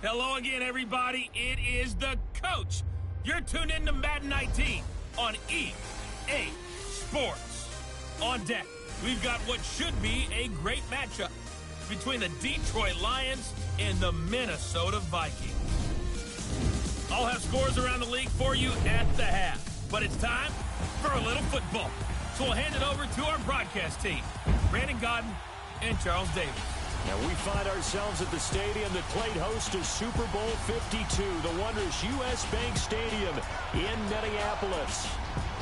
Hello again, everybody. It is the coach. You're tuned in to Madden 19 on EA Sports. On deck, we've got what should be a great matchup between the Detroit Lions and the Minnesota Vikings. I'll have scores around the league for you at the half, but it's time for a little football. So we'll hand it over to our broadcast team, Brandon Godden and Charles Davis. Now we find ourselves at the stadium that played host to Super Bowl 52, the wondrous U.S. Bank Stadium in Minneapolis.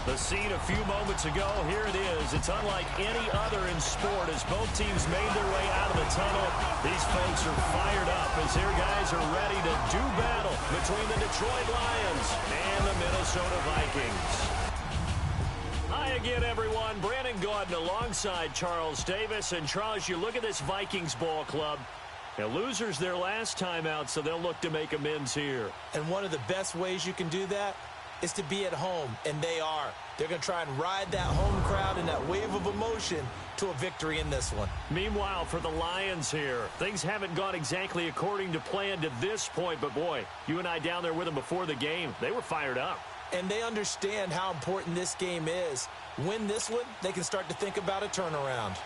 The scene a few moments ago, here it is. It's unlike any other in sport as both teams made their way out of the tunnel. These folks are fired up as their guys are ready to do battle between the Detroit Lions and the Minnesota Vikings. Hi again, everyone. Brandon Gaudin alongside Charles Davis. And Charles, you look at this Vikings ball club. Now, losers their last time out, so they'll look to make amends here. And one of the best ways you can do that is to be at home, and they are. They're going to try and ride that home crowd and that wave of emotion to a victory in this one. Meanwhile, for the Lions here, things haven't gone exactly according to plan to this point, but boy, you and I down there with them before the game, they were fired up. And they understand how important this game is. Win this one, they can start to think about a turnaround.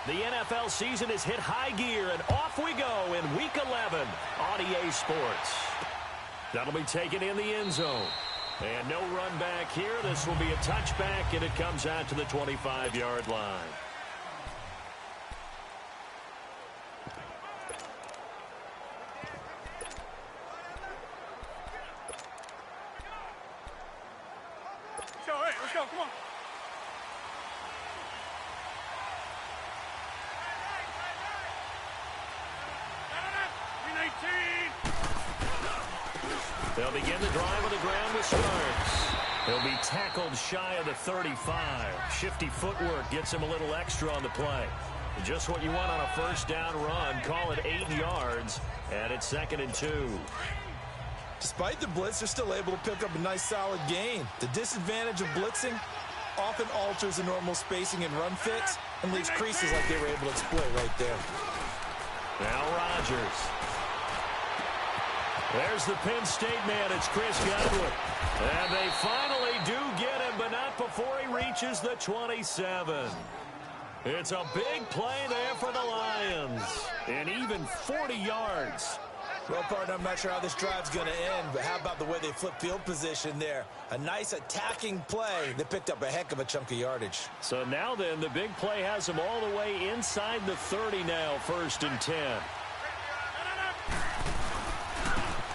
The NFL season has hit high gear, and off we go in Week 11 on EA Sports. That'll be taken in the end zone. And no run back here. This will be a touchback, and it comes out to the 25-yard line. Let's go, come on. They'll begin the drive on the ground with Starks. He'll be tackled shy of the 35. Shifty footwork gets him a little extra on the play. Just what you want on a first down run. Call it 8 yards, and it's 2nd and 2. Despite the blitz, they're still able to pick up a nice solid gain. The disadvantage of blitzing often alters the normal spacing and run fits and leaves creases like they were able to exploit right there. Now Rodgers. There's the Penn State man. It's Chris Godwin. And they finally do get him, but not before he reaches the 27. It's a big play there for the Lions. And even 40 yards. Well, partner, I'm not sure how this drive's going to end, but how about the way they flip field position there? A nice attacking play. They picked up a heck of a chunk of yardage. So now then, the big play has them all the way inside the 30 now, 1st and 10.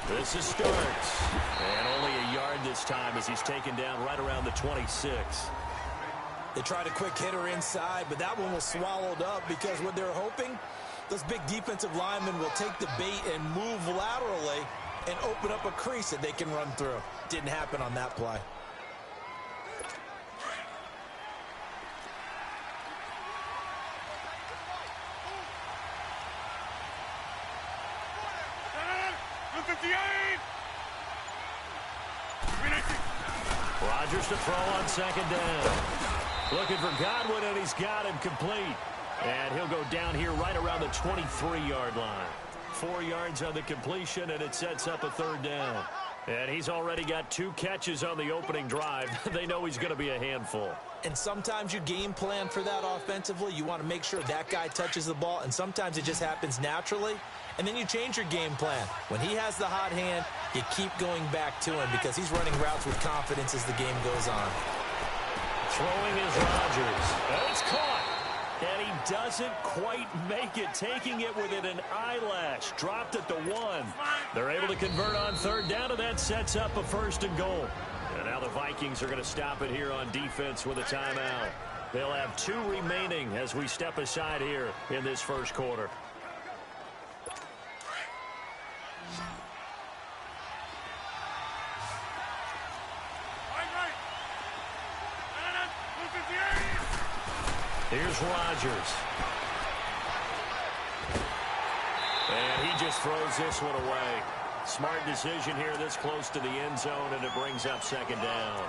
This is Starks. And only a yard this time as he's taken down right around the 26. They tried a quick hitter inside, but that one was swallowed up because what they're hoping, those big defensive linemen will take the bait and move laterally and open up a crease that they can run through. Didn't happen on that play. Rodgers to throw on 2nd down. Looking for Godwin, and he's got him complete. And he'll go down here right around the 23-yard line. 4 yards on the completion, and it sets up a 3rd down. And he's already got 2 catches on the opening drive. They know he's going to be a handful. And sometimes you game plan for that offensively. You want to make sure that guy touches the ball, and sometimes it just happens naturally. And then you change your game plan. When he has the hot hand, you keep going back to him because he's running routes with confidence as the game goes on. Throwing is Rodgers. And it's caught. And he doesn't quite make it, taking it within an eyelash. Dropped at the 1. They're able to convert on 3rd down, and that sets up a 1st and goal. And now the Vikings are going to stop it here on defense with a timeout. They'll have 2 remaining as we step aside here in this first quarter. Here's Rodgers. And he just throws this one away. Smart decision here this close to the end zone, and it brings up 2nd down.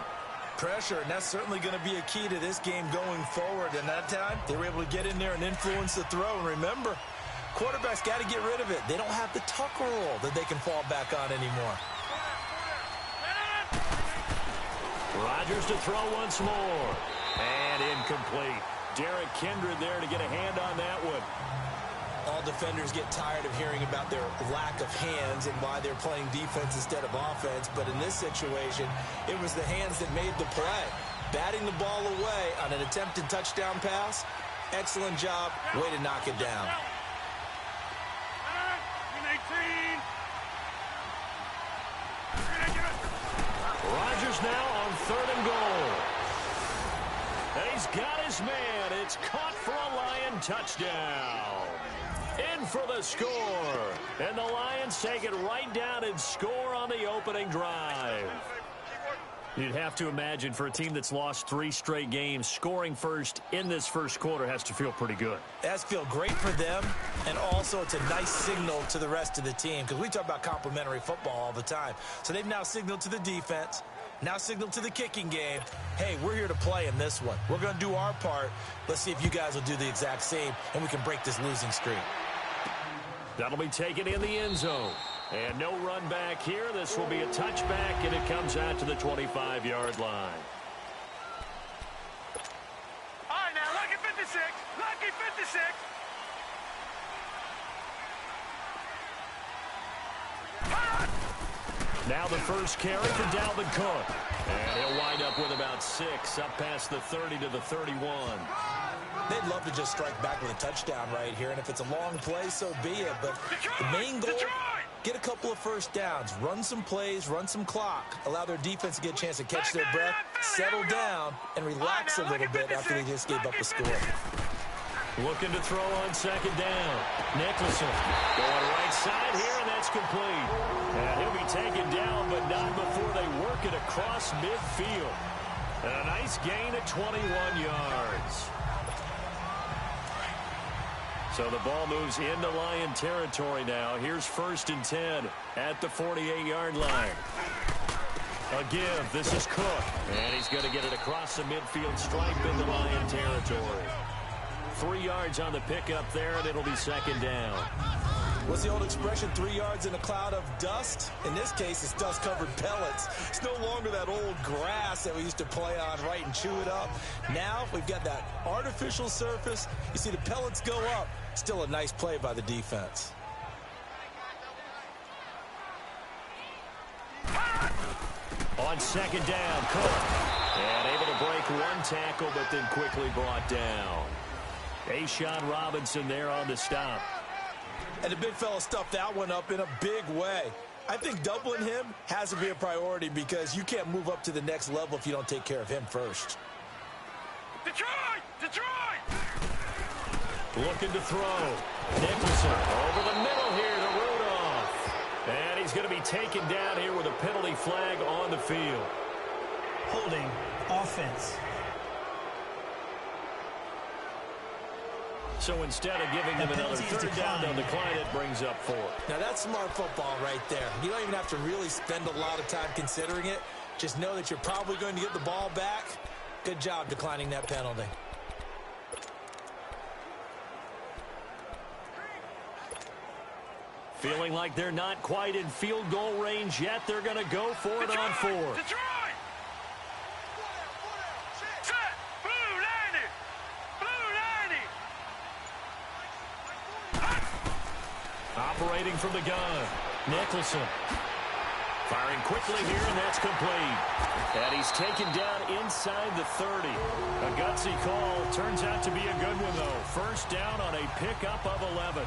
pressure, and that's certainly going to be a key to this game going forward. And that time, they were able to get in there and influence the throw. And remember, quarterbacks got to get rid of it. They don't have the tuck roll that they can fall back on anymore. Rodgers to throw once more. And incomplete. Derek Kindred there to get a hand on that one. All defenders get tired of hearing about their lack of hands and why they're playing defense instead of offense. But in this situation, it was the hands that made the play. Batting the ball away on an attempted touchdown pass. Excellent job. Way to knock it down. Rodgers now on 3rd and goal. And he's got his man. It's caught for a Lion touchdown. In for the score. And the Lions take it right down and score on the opening drive. You'd have to imagine for a team that's lost 3 straight games, scoring first in this first quarter has to feel pretty good. That's feel great for them, and also it's a nice signal to the rest of the team because we talk about complimentary football all the time. So they've now signaled to the defense, now signaled to the kicking game, hey, we're here to play in this one. We're going to do our part. Let's see if you guys will do the exact same, and we can break this losing streak. That'll be taken in the end zone. And no run back here. This will be a touchback, and it comes out to the 25-yard line. All right, now, lucky 56. Lucky 56. Now the first carry for Dalvin Cook. And he'll wind up with about 6, up past the 30 to the 31. They'd love to just strike back with a touchdown right here, and if it's a long play, so be it. But the main goal, get a couple of first downs, run some plays, run some clock, allow their defense to get a chance to catch their breath, settle down, and relax a little bit after they just gave up a score. Looking to throw on 2nd down. Nicholson going right side here, and that's complete. And he'll be taken down, but not before they work it across midfield. And a nice gain at 21 yards. So the ball moves into Lion territory now. Here's 1st and 10 at the 48-yard line. A give. This is Cook. And he's going to get it across the midfield stripe into Lion territory. 3 yards on the pickup there, and it'll be 2nd down. What's the old expression, 3 yards in a cloud of dust? In this case, it's dust-covered pellets. It's no longer that old grass that we used to play on, right, and chew it up. Now we've got that artificial surface. You see the pellets go up. Still a nice play by the defense. On 2nd down, Cook. And able to break 1 tackle, but then quickly brought down. A'Shawn Robinson there on the stop. And the big fella stuffed that one up in a big way. I think doubling him has to be a priority because you can't move up to the next level if you don't take care of him first. Detroit! Detroit! Looking to throw. Nicholson over the middle here to Rudolph. And he's going to be taken down here with a penalty flag on the field. Holding offense. So instead of giving them another 3rd down, they'll decline it, brings up 4. Now that's smart football right there. You don't even have to really spend a lot of time considering it. Just know that you're probably going to get the ball back. Good job declining that penalty. Feeling like they're not quite in field goal range yet. They're going to go for it on 4. Detroit! Set! Blue 90! Blue 90! Operating from the gun. Nicholson. Firing quickly here, and that's complete. And he's taken down inside the 30. A gutsy call. Turns out to be a good one, though. 1st down on a pickup of 11.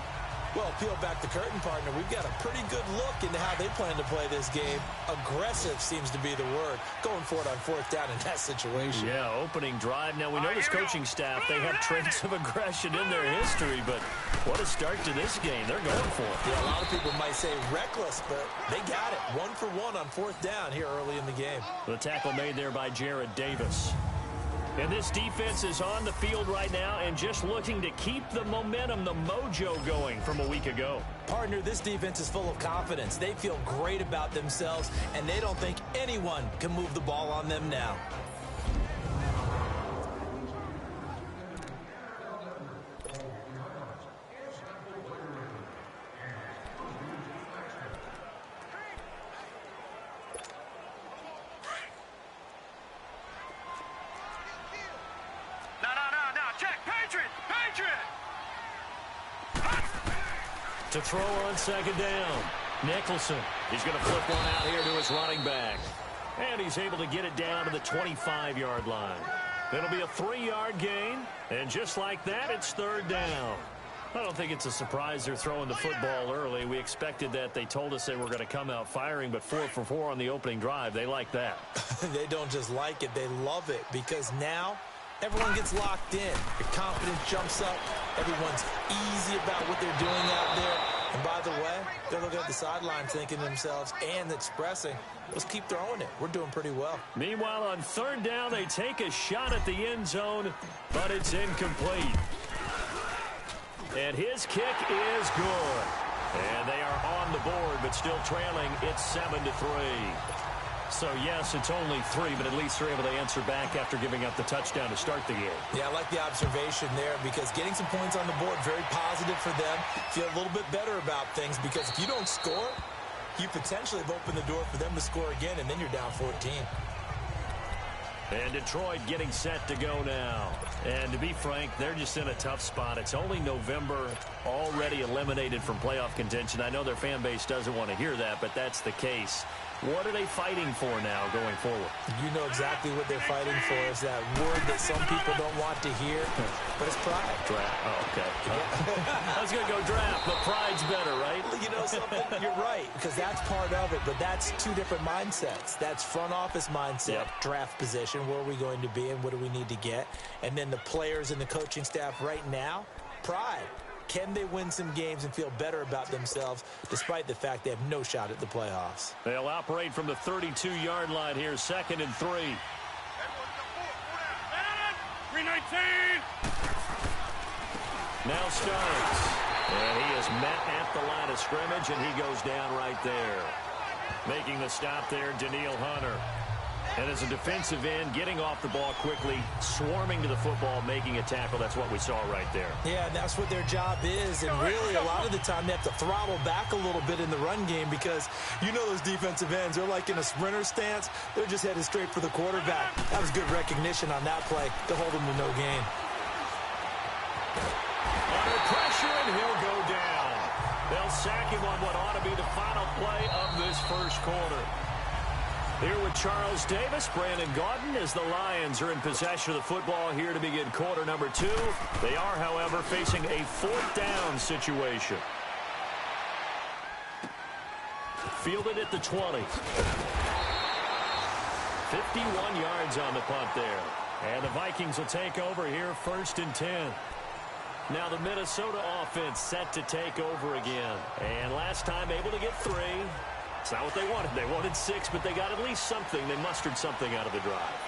Well, peel back the curtain, partner. We've got a pretty good look into how they plan to play this game. Aggressive seems to be the word. Going for it on 4th down in that situation. Yeah, opening drive. Now, we know this coaching staff, they have traits of aggression in their history, but what a start to this game. They're going for it. Yeah, a lot of people might say reckless, but they got it. 1 for 1 on 4th down here early in the game. The tackle made there by Jared Davis. And this defense is on the field right now and just looking to keep the momentum, the mojo going from a week ago. Partner, this defense is full of confidence. They feel great about themselves, and they don't think anyone can move the ball on them now. To throw on second down. Nicholson. He's going to flip one out here to his running back. And he's able to get it down to the 25-yard line. It'll be a 3-yard gain. And just like that, it's third down. I don't think it's a surprise they're throwing the football early. We expected that. They told us they were going to come out firing, but 4 for 4 on the opening drive. They like that. They don't just like it. They love it because now everyone gets locked in. Your confidence jumps up. Everyone's easy about what they're doing out there. And by the way, they're looking at the sideline thinking to themselves and expressing, let's keep throwing it. We're doing pretty well. Meanwhile, on third down, they take a shot at the end zone, but it's incomplete. And his kick is good. And they are on the board, but still trailing. It's 7-3. So, yes, it's only 3, but at least they're able to answer back after giving up the touchdown to start the game. Yeah, I like the observation there because getting some points on the board, very positive for them. Feel a little bit better about things because if you don't score, you potentially have opened the door for them to score again, and then you're down 14. And Detroit getting set to go now. And to be frank, they're just in a tough spot. It's only November, already eliminated from playoff contention. I know their fan base doesn't want to hear that, but that's the case. What are they fighting for now going forward? You know exactly what they're fighting for. Is that word that some people don't want to hear, but it's pride. Draft. Oh, okay. I was going to go draft, but pride's better, right? You know something? You're right, because that's part of it, but that's two different mindsets. That's front office mindset, draft position, where are we going to be and what do we need to get? And then the players and the coaching staff right now, pride. Can they win some games and feel better about themselves despite the fact they have no shot at the playoffs? They'll operate from the 32-yard line here, 2nd and 3. 319. Now Starks. And he is met at the line of scrimmage, and he goes down right there. Making the stop there, Daniil Hunter. And as a defensive end, getting off the ball quickly, swarming to the football, making a tackle. That's what we saw right there. Yeah, and that's what their job is. And really, a lot of the time, they have to throttle back a little bit in the run game because you know those defensive ends, they're like in a sprinter stance. They're just headed straight for the quarterback. That was good recognition on that play to hold them to no gain. Under pressure, and he'll go down. They'll sack him on what ought to be the final play of this first quarter. Here with Charles Davis, Brandon Gaudin, as the Lions are in possession of the football here to begin quarter number 2. They are, however, facing a 4th down situation. Fielded at the 20. 51 yards on the punt there. And the Vikings will take over here, 1st and 10. Now the Minnesota offense set to take over again. And last time able to get 3. It's not what they wanted. They wanted 6, but they got at least something. They mustered something out of the drive.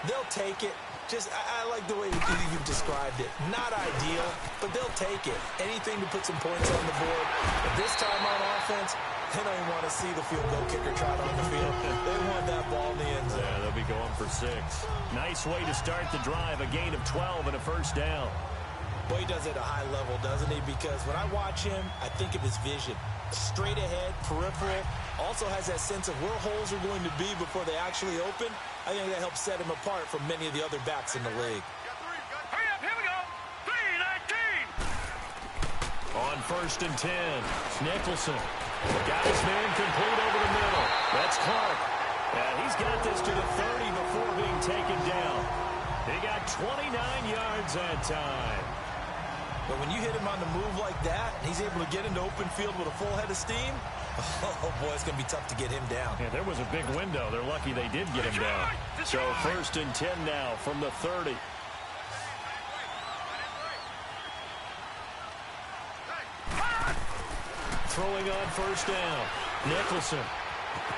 They'll take it. Just, I like the way you've described it. Not ideal, but they'll take it. Anything to put some points on the board. But this time on offense, they don't even want to see the field goal kicker trot on the field. They want that ball in the end zone. Yeah, they'll be going for 6. Nice way to start the drive. A gain of 12 and a 1st down. Boy, he does it at a high level, doesn't he? Because when I watch him, I think of his vision. Straight ahead, peripheral. Also has that sense of where holes are going to be before they actually open. I think that helps set him apart from many of the other backs in the league. Hurry up, here we go. 319. On 1st and 10, Nicholson got his man complete over the middle. That's Clark. And he's got this to the 30 before being taken down. He got 29 yards that time. But when you hit him on the move like that, he's able to get into open field with a full head of steam, oh, boy, it's going to be tough to get him down. Yeah, there was a big window. They're lucky they did get him down. So 1st and 10 now from the 30. Throwing on 1st down. Nicholson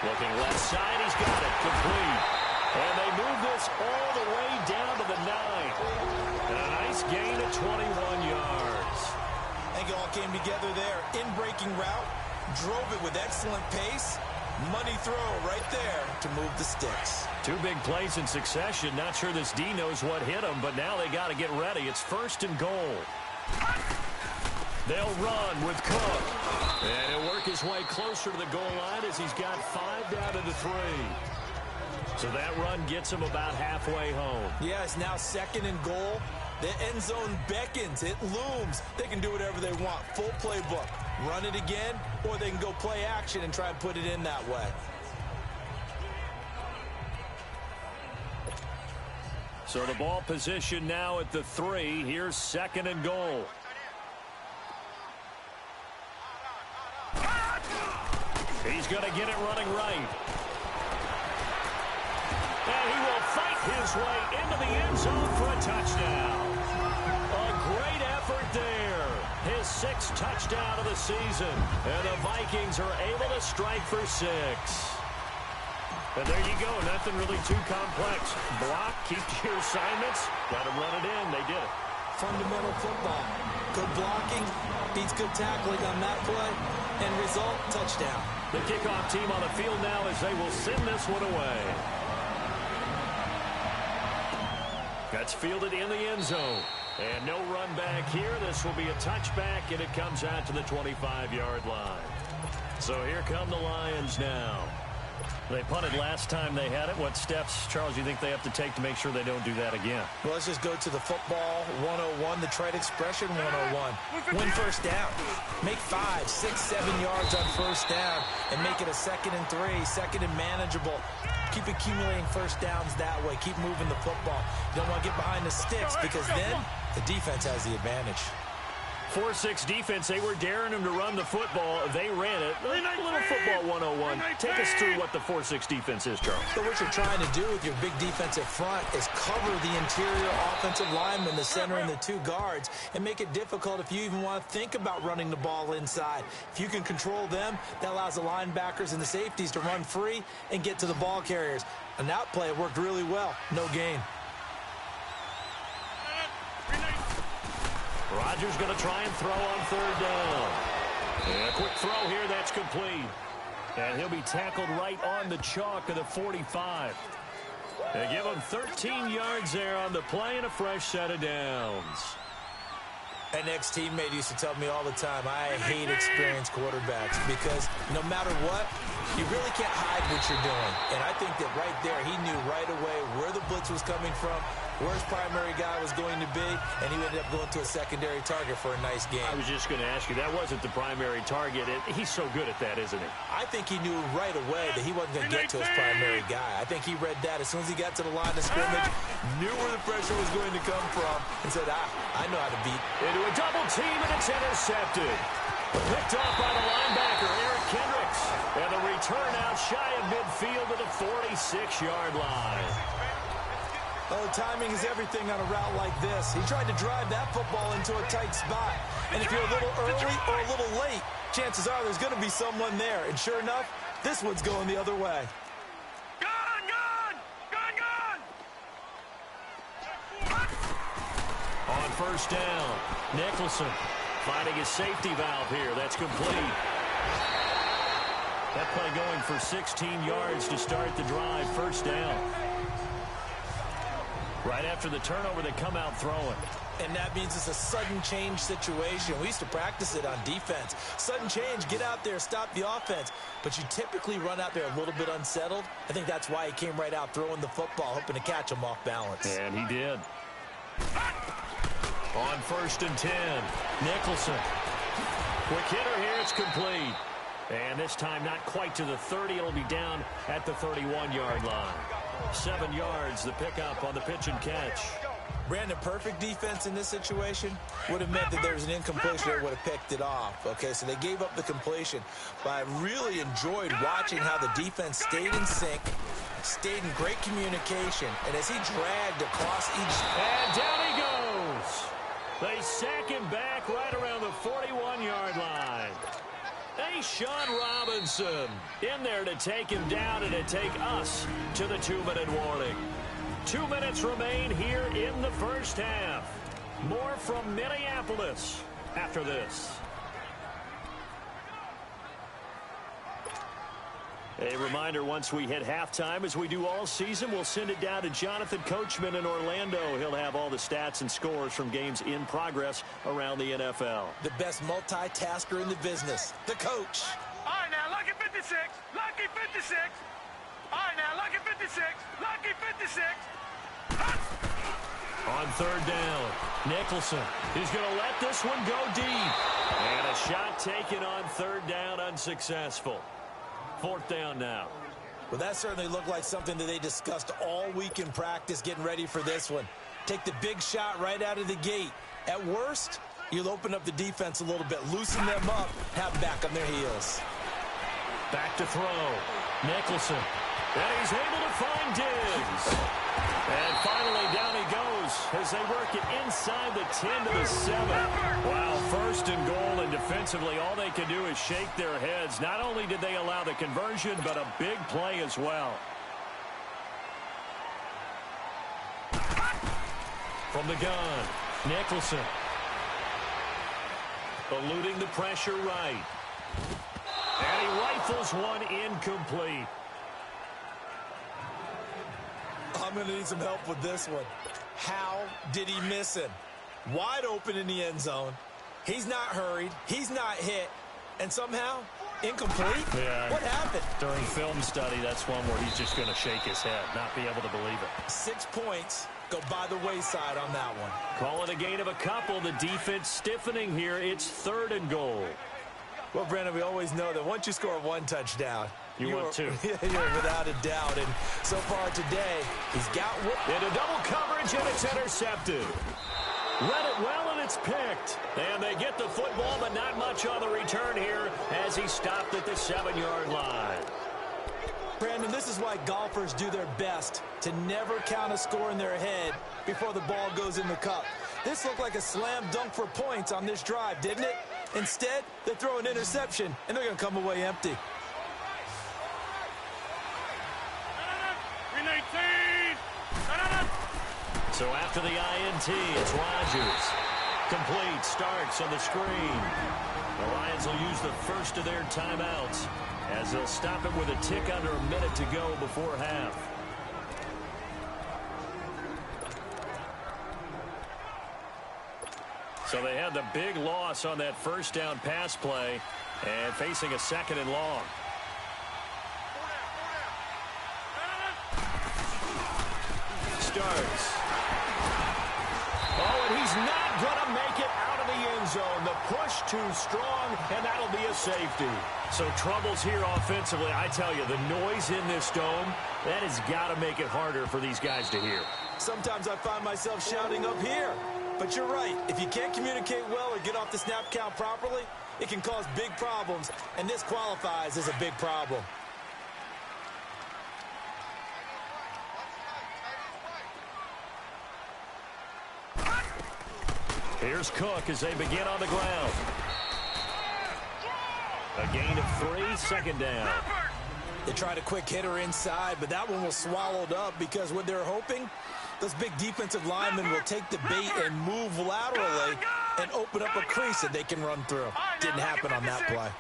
looking left side. He's got it complete. And they move this all the way down to the 9. And a nice gain of 21 yards. I think it all came together there. In-breaking route, drove it with excellent pace. Money throw right there to move the sticks. 2 big plays in succession. Not sure this D knows what hit him, but now they got to get ready. It's 1st and goal. They'll run with Cook. And he'll work his way closer to the goal line as he's got 5 down to the 3. So that run gets him about halfway home. Yeah, it's now 2nd and goal. The end zone beckons. It looms. They can do whatever they want. Full playbook. run it again, or they can go play action and try and put it in that way. So the ball position now at the 3. Here's 2nd and goal. He's going to get it running right. And he will fight his way into the end zone for a touchdown. A great effort there. His 6th touchdown of the season. And the Vikings are able to strike for 6. And there you go. Nothing really too complex. Block, keep to your assignments. Got to run it in. They did it. Fundamental football. Good blocking, beats good tackling on that play, and result, touchdown. The kickoff team on the field now as they will send this one away. That's fielded in the end zone. And no run back here. This will be a touchback, and it comes out to the 25-yard line. So here come the Lions now. They punted last time they had it. What steps, Charles, do you think they have to take to make sure they don't do that again? Well, let's just go to the football 101, the trade expression 101. Win first down. Make 5, 6, 7 yards on first down and make it a 2nd and 3, 2nd and manageable. Keep accumulating first downs that way. Keep moving the football. You don't want to get behind the sticks because then the defense has the advantage. 4-6 defense, they were daring them to run the football. They ran it. A little football 101. Take us through what the 4-6 defense is, Charles. So what you're trying to do with your big defensive front is cover the interior offensive lineman, the center, and the 2 guards, and make it difficult if you even want to think about running the ball inside. If you can control them, that allows the linebackers and the safeties to run free and get to the ball carriers. On that play, it worked really well. No gain. Rodgers going to try and throw on 3rd down. And a quick throw here, that's complete. And he'll be tackled right on the chalk of the 45. They give him 13 yards there on the play and a fresh set of downs. An ex-teammate used to tell me all the time, I hate experienced quarterbacks because no matter what, you really can't hide what you're doing. And I think that right there, he knew right away where the blitz was coming from, where his primary guy was going to be, and he ended up going to a secondary target for a nice game. I was just going to ask you, that wasn't the primary target. He's so good at that, isn't he? I think he knew right away that he wasn't going to get to his primary guy. I think he read that as soon as he got to the line of scrimmage, knew where the pressure was going to come from, and said, I know how to beat. Into a double team, and it's intercepted. Picked off by the linebacker, Eric Kendricks. And the return out shy of midfield to the 46-yard line. Oh, timing is everything on a route like this. He tried to drive that football into a tight spot. And if you're a little early or a little late, chances are there's going to be someone there. And sure enough, this one's going the other way. On first down, Nicholson finding his safety valve here. That's complete. That play going for 16 yards to start the drive. First down. Right after the turnover, they come out throwing. And that means it's a sudden change situation. We used to practice it on defense. Sudden change, get out there, stop the offense. But you typically run out there a little bit unsettled. I think that's why he came right out throwing the football, hoping to catch him off balance. And he did. On first and 10, Nicholson. Quick hitter here, it's complete. And this time not quite to the 30. It'll be down at the 31-yard line. 7 yards, the pickup on the pitch and catch. Brandon, perfect defense in this situation would have meant that there was an incompletion that would have picked it off. Okay, so they gave up the completion. But I really enjoyed watching how the defense stayed in sync, stayed in great communication, and as he dragged across each... And down he goes. They sack him back right around the 41-yard line. Hey, Sean Robinson in there to take him down and to take us to the 2-minute warning. 2 minutes remain here in the first half. More from Minneapolis after this. A reminder, once we hit halftime, as we do all season, we'll send it down to Jonathan Coachman in Orlando. He'll have all the stats and scores from games in progress around the NFL. The best multitasker in the business, the coach. All right, now, lucky 56, lucky 56. All right, now, lucky 56, lucky 56. On third down, Nicholson is going to let this one go deep. And a shot taken on third down, unsuccessful. Fourth down now. Well, that certainly looked like something that they discussed all week in practice getting ready for this one. Take the big shot right out of the gate. At worst, you'll open up the defense a little bit, loosen them up, have them back on their heels. Back to throw. Nicholson. And he's able to find Diggs. And finally, down he goes as they work it inside the 10 to the 7. Wow, first and goal, and defensively, all they can do is shake their heads. Not only did they allow the conversion, but a big play as well. From the gun, Nicholson. Eluding the pressure right. And he rifles one incomplete. I'm going to need some help with this one. How did he miss him? Wide open in the end zone. He's not hurried. He's not hit. And somehow, incomplete? Yeah. What happened? During film study, that's one where he's just going to shake his head, not be able to believe it. 6 points go by the wayside on that one. Call it a gain of a couple. The defense stiffening here. It's third and goal. Well, Brandon, we always know that once you score one touchdown, you want two. You're without a doubt. And so far today, he's got one. Into double coverage, and it's intercepted. Read it well, and it's picked. And they get the football, but not much on the return here as he stopped at the 7-yard line. Brandon, this is why golfers do their best to never count a score in their head before the ball goes in the cup. This looked like a slam dunk for points on this drive, didn't it? Instead, they throw an interception, and they're going to come away empty. So after the INT, it's Rodgers. Complete, starts on the screen. The Lions will use the first of their timeouts as they'll stop it with a tick under a minute to go before half. So they had the big loss on that first down pass play and facing a second and long. Starts. Oh, and he's not going to make it out of the end zone. The push too strong, and that'll be a safety. So troubles here offensively. I tell you, the noise in this dome, that has got to make it harder for these guys to hear. Sometimes I find myself shouting up here. But you're right. If you can't communicate well or get off the snap count properly, it can cause big problems, and this qualifies as a big problem. Here's Cook as they begin on the ground. A gain of 3, second down. They tried a quick hitter inside, but that one was swallowed up because what they're hoping, those big defensive linemen will take the bait and move laterally and open up a crease that they can run through. Didn't happen on that play.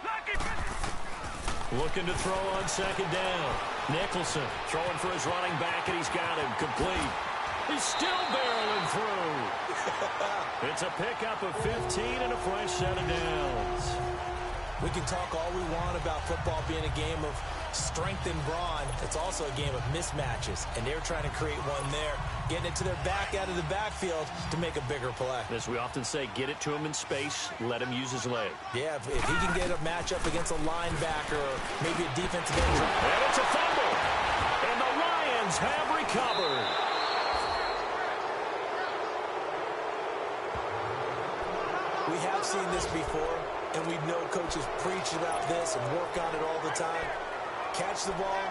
Looking to throw on second down. Nicholson throwing for his running back, and he's got him complete. He's still barreling through. It's a pickup of 15 and a fresh set of downs. We can talk all we want about football being a game of strength and brawn. It's also a game of mismatches, and they're trying to create one there, getting it to their back out of the backfield to make a bigger play. As we often say, get it to him in space, let him use his leg. Yeah, if he can get a matchup against a linebacker or maybe a defensive end. And it's a fumble, and the Lions have recovered. We have seen this before, and we know coaches preach about this and work on it all the time. Catch the ball,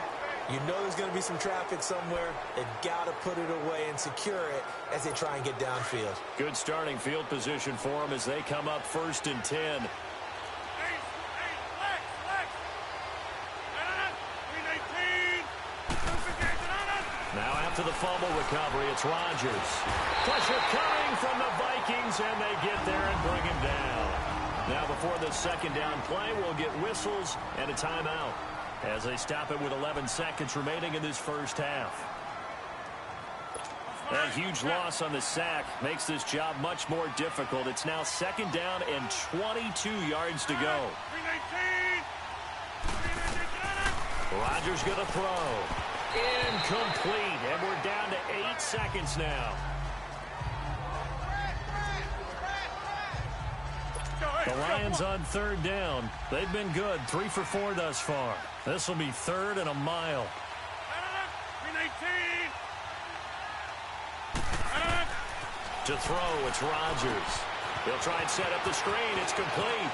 you know there's going to be some traffic somewhere. They've got to put it away and secure it as they try and get downfield. Good starting field position for them as they come up 1st and 10. Now after the fumble recovery, it's Rodgers. Pressure coming from the Vikings, and they get there and bring him down. Now before the second down play, we'll get whistles and a timeout as they stop it with 11 seconds remaining in this first half. That huge loss on the sack makes this job much more difficult. It's now second down and 22 yards to go. Rodgers going to throw. Incomplete, and we're down to 8 seconds now. The Lions on third down. They've been good, 3 for 4 thus far. This will be 3rd and a mile. To throw, it's Rodgers. He'll try and set up the screen. It's complete.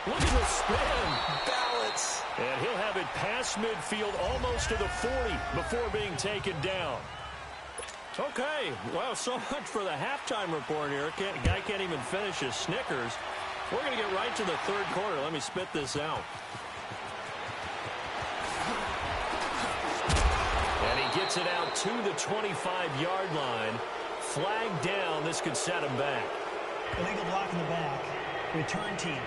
Look at the spin. Balance. And he'll have it past midfield almost to the 40 before being taken down. Okay, well, so much for the halftime report here. Guy can't even finish his Snickers. We're going to get right to the 3rd quarter. Let me spit this out. And he gets it out to the 25-yard line. Flag down. This could set him back. Illegal block in the back. Return team.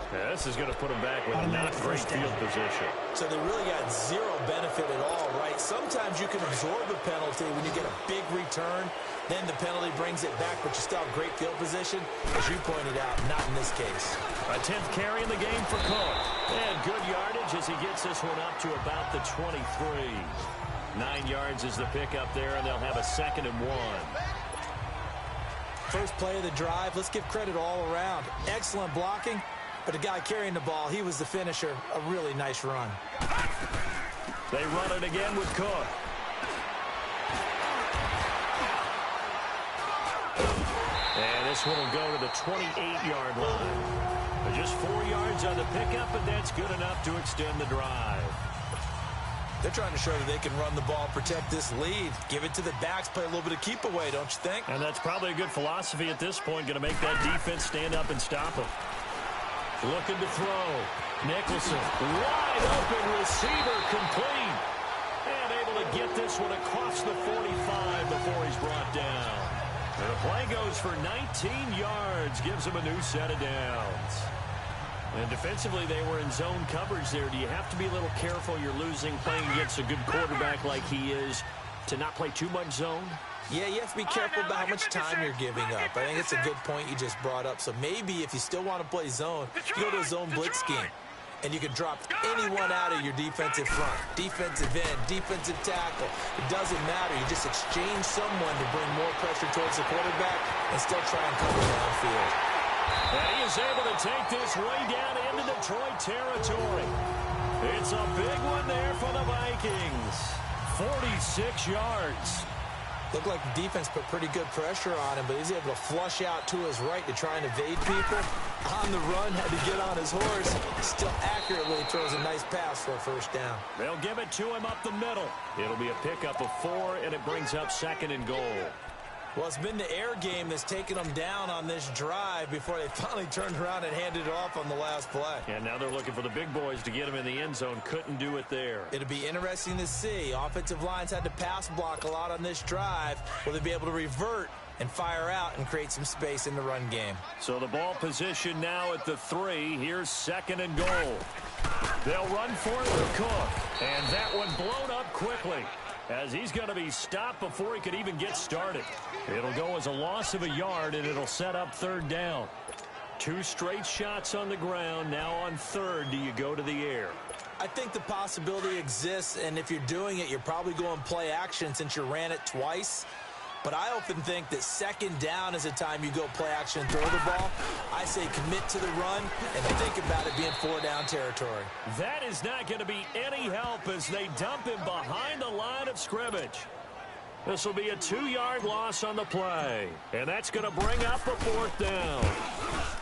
Yeah, this is going to put him back with not great field position. So they really got zero benefit at all, right? Sometimes you can absorb a penalty when you get a big return. Then the penalty brings it back, but you still have great field position. As you pointed out, not in this case. A 10th carry in the game for Cook. And good yardage as he gets this one up to about the 23. 9 yards is the pickup there, and they'll have a 2nd and 1. First play of the drive, let's give credit all around. Excellent blocking. But the guy carrying the ball, he was the finisher. A really nice run. They run it again with Cook. And this one will go to the 28-yard line. Just 4 yards on the pickup, but that's good enough to extend the drive. They're trying to show that they can run the ball, protect this lead. Give it to the backs, play a little bit of keep away, don't you think? And that's probably a good philosophy at this point, going to make that defense stand up and stop them. Looking to throw. Nicholson, wide open receiver, complete. And able to get this one across the 45 before he's brought down. And the play goes for 19 yards, gives him a new set of downs. And defensively, they were in zone coverage there. Do you have to be a little careful? You're losing playing against a good quarterback like he is to not play too much zone? Yeah, you have to be careful about how much time you're giving up. I think it's a good point you just brought up. So maybe if you still want to play zone, you go to a zone blitz scheme. And you can drop anyone out of your defensive front. Defensive end, defensive tackle. It doesn't matter. You just exchange someone to bring more pressure towards the quarterback and still try and cover downfield. And he is able to take this way down into Detroit territory. It's a big one there for the Vikings. 46 yards. Looked like the defense put pretty good pressure on him, but he's able to flush out to his right to try and evade people. On the run, had to get on his horse. Still accurately throws a nice pass for a first down. They'll give it to him up the middle. It'll be a pickup of 4, and it brings up 2nd and goal. Well, it's been the air game that's taken them down on this drive before they finally turned around and handed it off on the last play. And now they're looking for the big boys to get him in the end zone. Couldn't do it there. It'll be interesting to see. Offensive lines had to pass block a lot on this drive. Will they be able to revert and fire out and create some space in the run game? So the ball position now at the 3. Here's 2nd and goal. They'll run for it with Cook. And that one blown up quickly, as he's going to be stopped before he could even get started. It'll go as a loss of a yard, and it'll set up 3rd down. 2 straight shots on the ground. Now on 3rd, do you go to the air? I think the possibility exists, and if you're doing it, you're probably going play action since you ran it twice. But I often think that 2nd down is the time you go play action and throw the ball. I say commit to the run and think about it being 4-down territory. That is not going to be any help as they dump him behind the line of scrimmage. This will be a 2-yard loss on the play. And that's going to bring up a 4th down.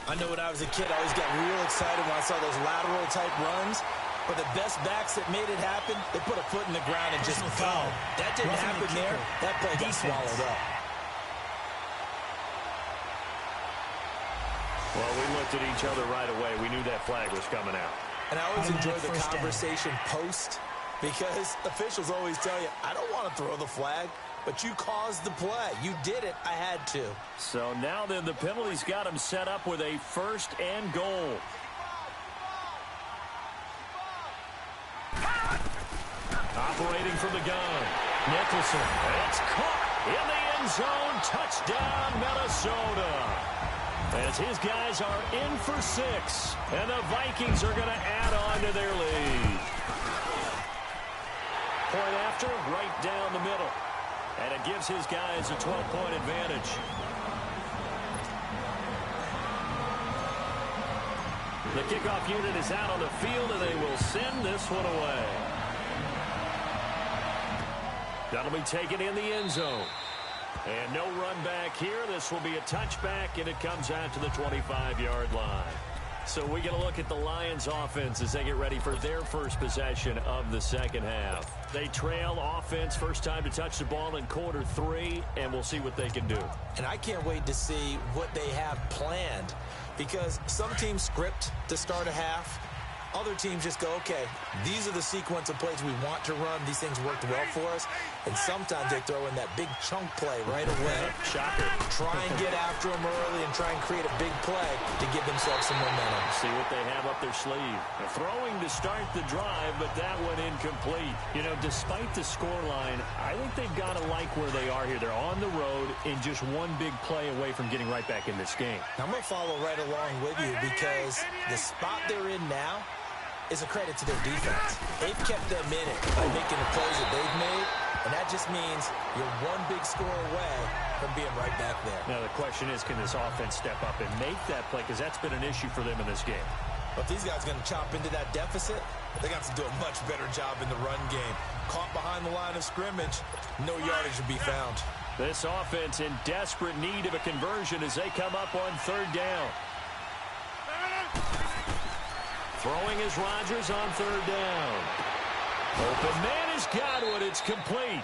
I know when I was a kid, I always got real excited when I saw those lateral-type runs. But the best backs that made it happen, they put a foot in the ground and just go. That didn't happen there. That play got swallowed up. Well, we looked at each other right away. We knew that flag was coming out. And I always enjoy the conversation post, because officials always tell you, I don't want to throw the flag, but you caused the play. You did it. I had to. So now then the penalty's got him set up with a 1st and goal. Operating from the gun, Nicholson. It's caught in the end zone. Touchdown, Minnesota. As his guys are in for 6, and the Vikings are going to add on to their lead. Point after, right down the middle. And it gives his guys a 12-point advantage. The kickoff unit is out on the field, and they will send this one away. That'll be taken in the end zone. And no run back here. This will be a touchback, and it comes out to the 25-yard line. So we get a look at the Lions offense as they get ready for their first possession of the second half. They trail offense, first time to touch the ball in quarter 3, and we'll see what they can do. And I can't wait to see what they have planned, because some teams script to start a half. Other teams just go, okay, these are the sequence of plays we want to run. These things worked well for us. And sometimes they throw in that big chunk play right away. Shocker. Try and get after them early and try and create a big play to give themselves some momentum. See what they have up their sleeve. They're throwing to start the drive, but that went incomplete. You know, despite the scoreline, I think they've got to like where they are here. They're on the road and just one big play away from getting right back in this game. I'm going to follow right along with you, because the spot they're in now is a credit to their defense. They've kept them in it by making the plays that they've made, and that just means you're one big score away from being right back there. Now the question is, can this offense step up and make that play? Because that's been an issue for them in this game. But if these guys are going to chop into that deficit, they got to do a much better job in the run game. Caught behind the line of scrimmage, no yardage to be found. This offense in desperate need of a conversion as they come up on third down. Throwing is Rodgers on third down. Open man has got one. It's complete.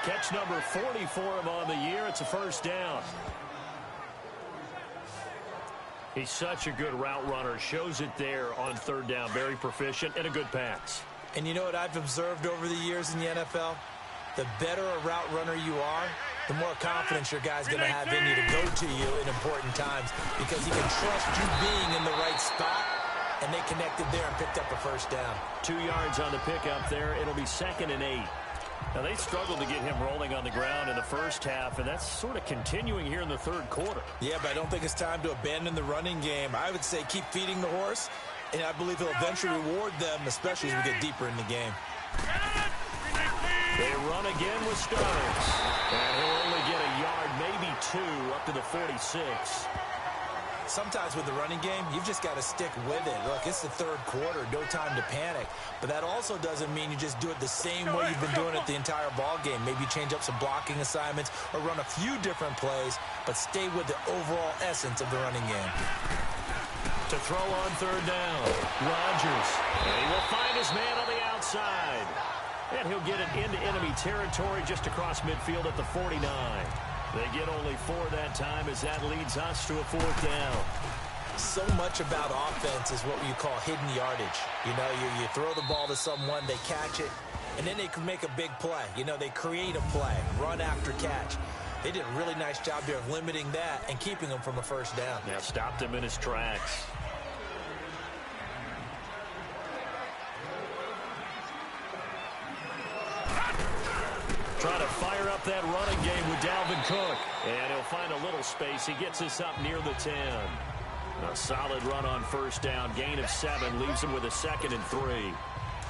Catch number 40 for him on the year. It's a first down. He's such a good route runner. Shows it there on third down. Very proficient and a good pass. And you know what I've observed over the years in the NFL? The better a route runner you are, the more confidence your guy's going to have in you to go to you in important times, because he can trust you being in the right spot. And they connected there and picked up a first down. 2 yards on the pickup there. It'll be 2nd and 8. Now, they struggled to get him rolling on the ground in the first half, and that's sort of continuing here in the third quarter. Yeah, but I don't think it's time to abandon the running game. I would say keep feeding the horse, and I believe he'll eventually reward them, especially as we get deeper in the game. They run again with Starks. And he'll only get a yard, maybe 2, up to the 46. Sometimes with the running game, you've just got to stick with it. Look, it's the third quarter, no time to panic. But that also doesn't mean you just do it the same way you've been doing it the entire ball game. Maybe change up some blocking assignments or run a few different plays, but stay with the overall essence of the running game. To throw on third down, Rodgers. And he will find his man on the outside. And he'll get it into enemy territory just across midfield at the 49. They get only 4 that time as that leads us to a 4th down. So much about offense is what you call hidden yardage. You know, you throw the ball to someone, they catch it, and then they can make a big play. You know, they create a play, run after catch. They did a really nice job there of limiting that and keeping him from a first down. Yeah, stopped him in his tracks. Trying to fire up that running game with Dalvin Cook. And he'll find a little space. He gets us up near the 10. A solid run on first down. Gain of 7 leaves him with a 2nd and 3.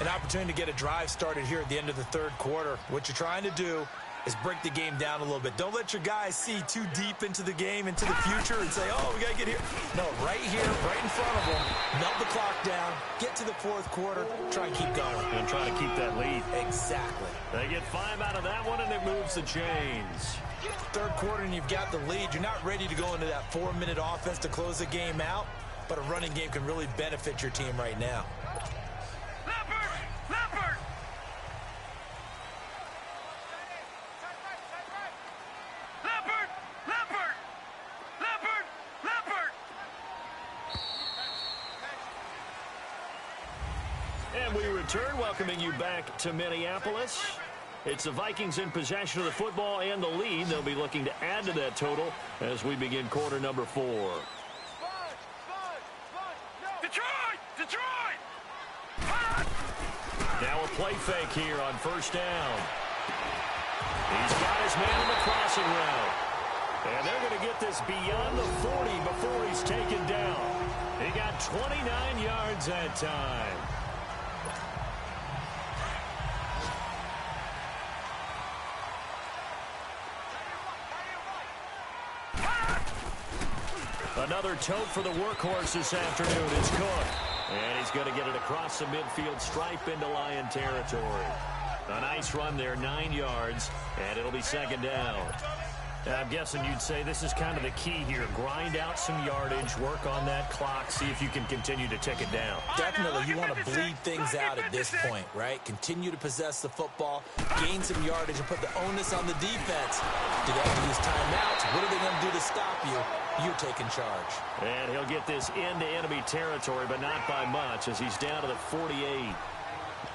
An opportunity to get a drive started here at the end of the third quarter. What you're trying to do is break the game down a little bit. Don't let your guys see too deep into the game, into the future, and say, oh, we got to get here. No, right here, right in front of them, melt the clock down, get to the fourth quarter, try and keep going. And try to keep that lead. Exactly. They get 5 out of that one, and it moves the chains. Third quarter, and you've got the lead. You're not ready to go into that 4-minute offense to close the game out, but a running game can really benefit your team right now. And we return, welcoming you back to Minneapolis. It's the Vikings in possession of the football and the lead. They'll be looking to add to that total as we begin quarter number 4. Detroit! Now a play fake here on first down. He's got his man in the crossing route. And they're going to get this beyond the 40 before he's taken down. He got 29 yards that time. Another tote for the workhorse this afternoon is Cook. And he's going to get it across the midfield stripe into Lion territory. A nice run there, 9 yards, and it'll be second down. I'm guessing you'd say this is kind of the key here. Grind out some yardage, work on that clock, see if you can continue to tick it down. Definitely, you want to bleed things out at this point, right? Continue to possess the football, gain some yardage, and put the onus on the defense. Do they have to use timeouts? What are they going to do to stop you? You're taking charge. And he'll get this into enemy territory, but not by much, as he's down to the 48.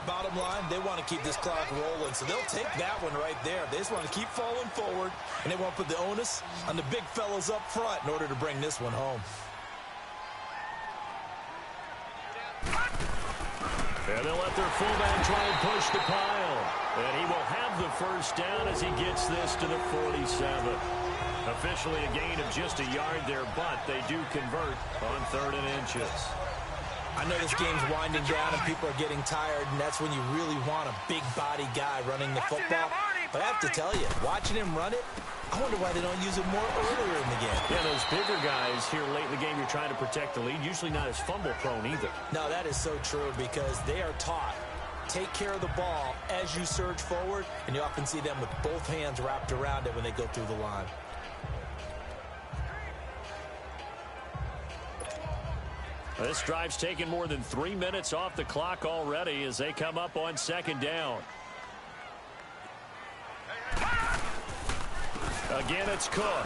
Bottom line, they want to keep this clock rolling, so they'll take that one right there. They just want to keep falling forward, and they want to put the onus on the big fellas up front in order to bring this one home. And they'll let their fullback try and push the pile. And he will have the first down as he gets this to the 47. Officially a gain of just a yard there, but they do convert on 3rd and inches. I know this game's winding down and people are getting tired, and that's when you really want a big body guy running the football. But I have to tell you, watching him run it, I wonder why they don't use it more earlier in the game. Yeah, those bigger guys here late in the game, you're trying to protect the lead, usually not as fumble prone either. No, that is so true because they are taught. Take care of the ball as you surge forward, and you often see them with both hands wrapped around it when they go through the line. This drive's taken more than 3 minutes off the clock already as they come up on second down. Again, it's Cook.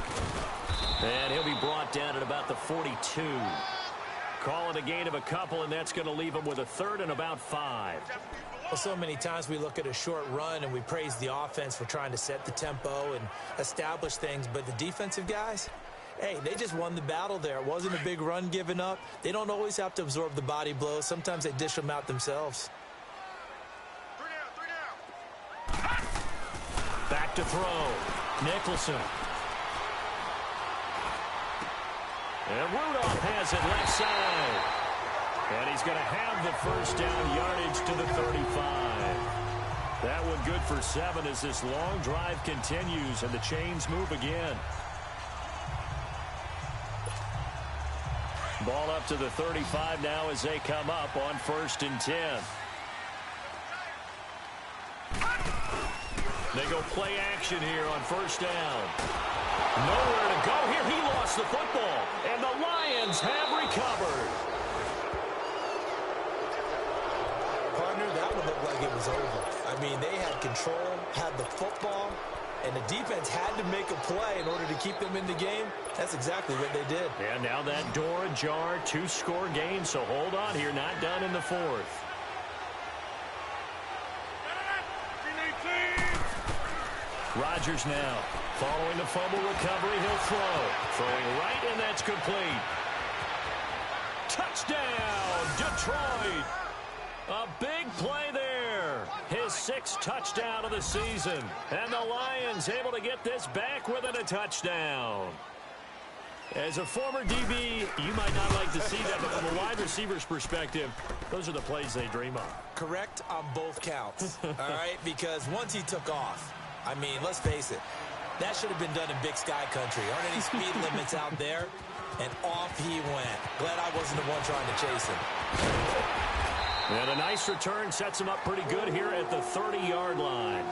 And he'll be brought down at about the 42. Call it a gain of a couple, and that's going to leave him with a 3rd and about 5. Well, so many times we look at a short run and we praise the offense for trying to set the tempo and establish things, but the defensive guys, hey, they just won the battle there. It wasn't a big run given up. They don't always have to absorb the body blows. Sometimes they dish them out themselves. 3 down. Back to throw. Nicholson. And Rudolph has it left side. And he's going to have the first down, yardage to the 35. That one good for 7 as this long drive continues and the chains move again. Ball up to the 35 now as they come up on 1st and 10. They go play action here on 1st down. Nowhere to go here. He lost the football, and the Lions have recovered. Partner, that would look like it was over. I mean, they had control, had the football, and the defense had to make a play in order to keep them in the game. That's exactly what they did. And now that door ajar, 2-score game, so hold on here, not done in the 4th. Rodgers now, following the fumble recovery, he'll throw. Throwing right, and that's complete. Touchdown, Detroit. A big play there. His 6th touchdown of the season. And the Lions able to get this back within a touchdown. As a former DB, you might not like to see that, but from a wide receiver's perspective, those are the plays they dream of. Correct on both counts, all right? Because once he took off, I mean, let's face it, that should have been done in Big Sky Country. Aren't any speed limits out there? And off he went. Glad I wasn't the one trying to chase him. And a nice return sets him up pretty good here at the 30-yard line.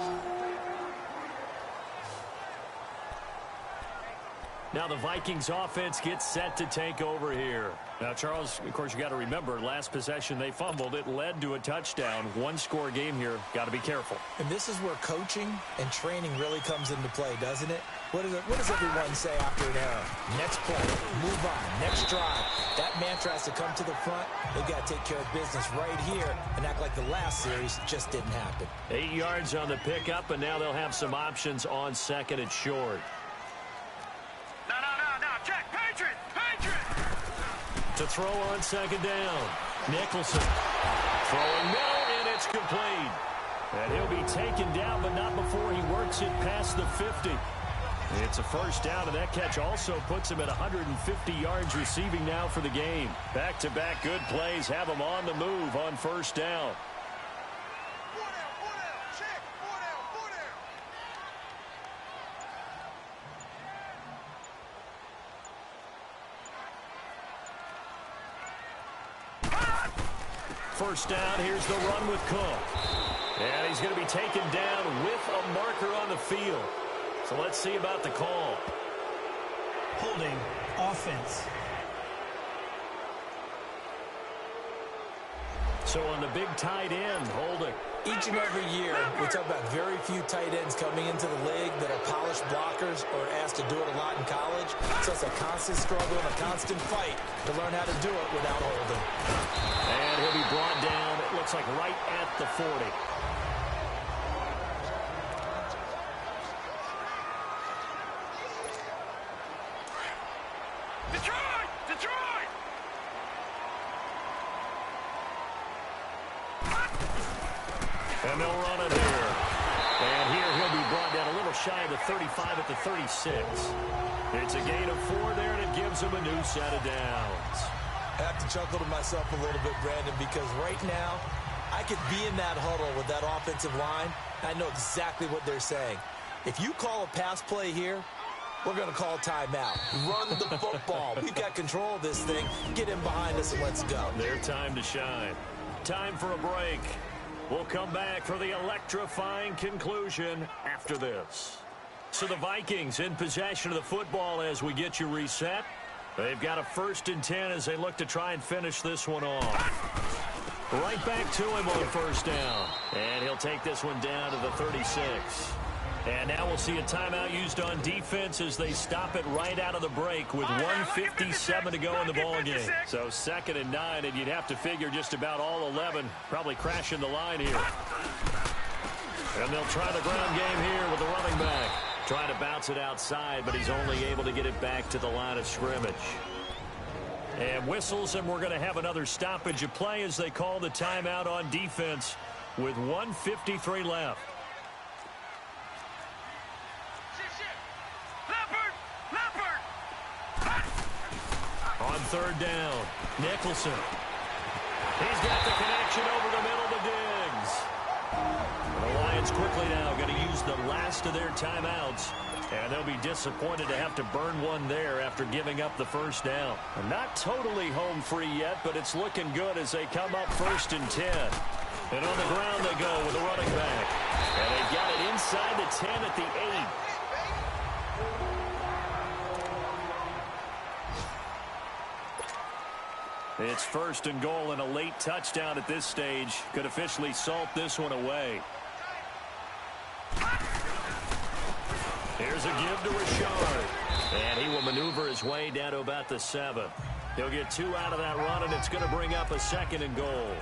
Now the Vikings offense gets set to take over here. Now, Charles, of course, you got to remember, last possession they fumbled. It led to a touchdown. 1-score game here. Got to be careful. And this is where coaching and training really comes into play, doesn't it? What does everyone say after an error? Next play, move on, next drive. That mantra has to come to the front. They've got to take care of business right here and act like the last series just didn't happen. 8 yards on the pickup, and now they'll have some options on 2nd and short. No, check, Patriot. To throw on 2nd down. Nicholson throwing middle, and it's complete. And he'll be taken down, but not before he works it past the 50. It's a first down, and that catch also puts him at 150 yards receiving now for the game. Back-to-back good plays have him on the move on 1st down. 4 down, check, 4 down. first down. Here's the run with Cook. And he's going to be taken down with a marker on the field. So let's see about the call. Holding, offense. So on the big tight end, holding. Each and every year, we talk about very few tight ends coming into the league that are polished blockers or asked to do it a lot in college. So it's a constant struggle and a constant fight to learn how to do it without holding. And he'll be brought down, it looks like right at the 40. Detroit! Detroit! And they'll run it here. And here he'll be brought down a little shy of the 35 at the 36. It's a gain of 4 there, and it gives him a new set of downs. I have to chuckle to myself a little bit, Brandon, because right now, I could be in that huddle with that offensive line. I know exactly what they're saying. If you call a pass play here, we're going to call timeout. Run the football. We've got control of this thing. Get in behind us and let's go. Their time to shine. Time for a break. We'll come back for the electrifying conclusion after this. So the Vikings in possession of the football as we get you reset. They've got a 1st and 10 as they look to try and finish this one off. Right back to him on 1st down. And he'll take this one down to the 36. And now we'll see a timeout used on defense as they stop it right out of the break with 1:57 to go in the ballgame. So 2nd and 9, and you'd have to figure just about all 11 probably crashing the line here. And they'll try the ground game here with the running back. Trying to bounce it outside, but he's only able to get it back to the line of scrimmage. And whistles, and we're going to have another stoppage of play as they call the timeout on defense with 1:53 left. On 3rd down, Nicholson. He's got the connection over the middle to Diggs. The Lions quickly now going to use the last of their timeouts, and they'll be disappointed to have to burn one there after giving up the 1st down. Not totally home free yet, but it's looking good as they come up 1st and 10. And on the ground they go with a running back. And they've got it inside the 10 at the 8. It's 1st and goal, and a late touchdown at this stage could officially salt this one away. Here's a give to Rashard. And he will maneuver his way down to about the 7. He'll get 2 out of that run, and it's going to bring up a 2nd and goal.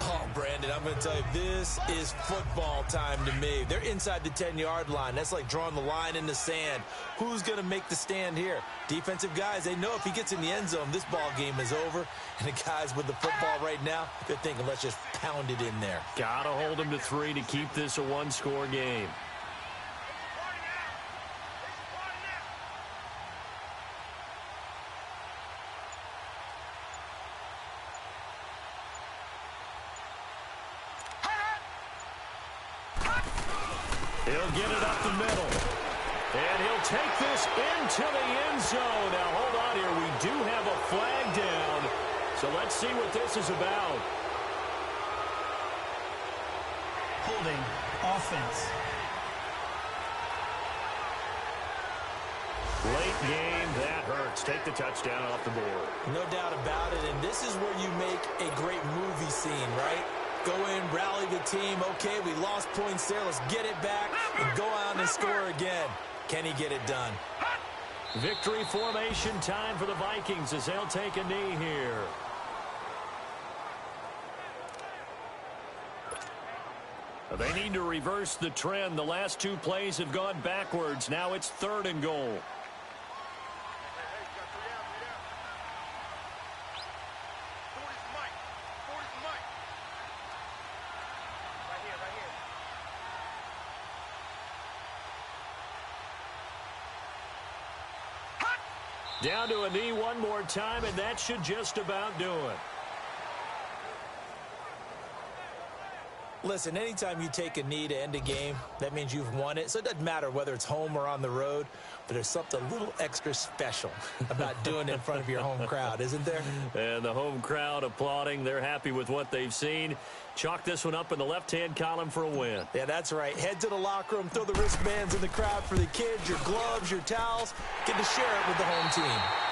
Oh, Brandon, I'm going to tell you, this is football time to me. They're inside the 10-yard line. That's like drawing the line in the sand. Who's going to make the stand here? Defensive guys, they know if he gets in the end zone, this ball game is over. And the guys with the football right now, they're thinking, let's just pound it in there. Got to hold him to 3 to keep this a 1-score game. He'll get it up the middle. And he'll take this into the end zone. Now, hold on here. We do have a flag down. So let's see what this is about. Holding, offense. Late game, that hurts. Take the touchdown off the board. No doubt about it, and this is where you make a great movie scene, right? Go in, rally the team. Okay, we lost points there. Let's get it back and go out and score again. Can he get it done? Victory formation time for the Vikings as they'll take a knee here. They need to reverse the trend. The last 2 plays have gone backwards. Now it's 3rd and goal. Down to a knee one more time, and that should just about do it. Listen, anytime you take a knee to end a game, that means you've won it. So it doesn't matter whether it's home or on the road, but there's something a little extra special about doing it in front of your home crowd, isn't there? And the home crowd applauding. They're happy with what they've seen. Chalk this one up in the left-hand column for a win. Yeah, that's right. Head to the locker room, throw the wristbands in the crowd for the kids, your gloves, your towels. Get to share it with the home team.